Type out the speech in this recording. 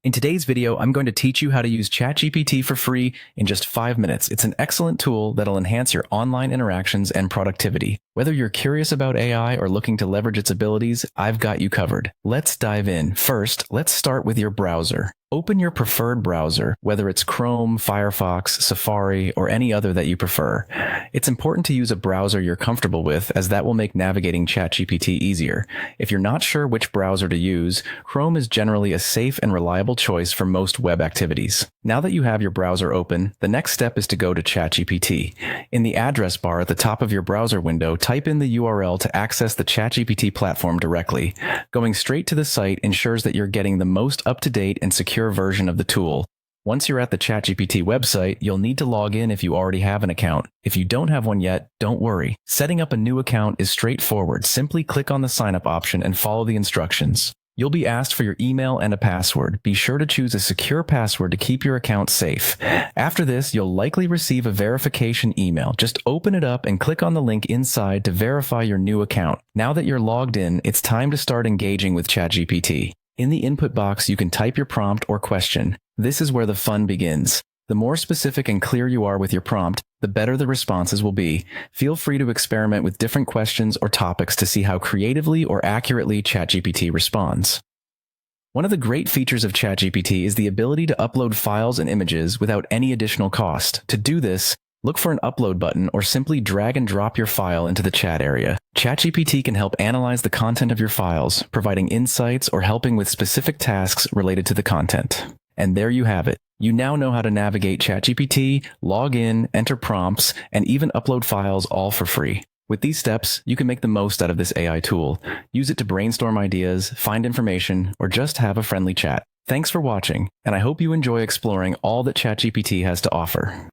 In today's video, I'm going to teach you how to use ChatGPT for free in just 5 minutes. It's an excellent tool that'll enhance your online interactions and productivity. Whether you're curious about AI or looking to leverage its abilities, I've got you covered. Let's dive in. First, let's start with your browser. Open your preferred browser, whether it's Chrome, Firefox, Safari, or any other that you prefer. It's important to use a browser you're comfortable with, as that will make navigating ChatGPT easier. If you're not sure which browser to use, Chrome is generally a safe and reliable choice for most web activities. Now that you have your browser open, the next step is to go to ChatGPT. In the address bar at the top of your browser window, type in the URL to access the ChatGPT platform directly. Going straight to the site ensures that you're getting the most up-to-date and secure version of the tool. Once you're at the ChatGPT website, you'll need to log in if you already have an account. If you don't have one yet, don't worry. Setting up a new account is straightforward. Simply click on the sign up option and follow the instructions. You'll be asked for your email and a password. Be sure to choose a secure password to keep your account safe. After this, you'll likely receive a verification email. Just open it up and click on the link inside to verify your new account. Now that you're logged in, it's time to start engaging with ChatGPT. In the input box, you can type your prompt or question. This is where the fun begins. The more specific and clear you are with your prompt, the better the responses will be. Feel free to experiment with different questions or topics to see how creatively or accurately ChatGPT responds. One of the great features of ChatGPT is the ability to upload files and images without any additional cost. To do this, look for an upload button or simply drag and drop your file into the chat area. ChatGPT can help analyze the content of your files, providing insights or helping with specific tasks related to the content. And there you have it. You now know how to navigate ChatGPT, log in, enter prompts, and even upload files all for free. With these steps, you can make the most out of this AI tool. Use it to brainstorm ideas, find information, or just have a friendly chat. Thanks for watching, and I hope you enjoy exploring all that ChatGPT has to offer.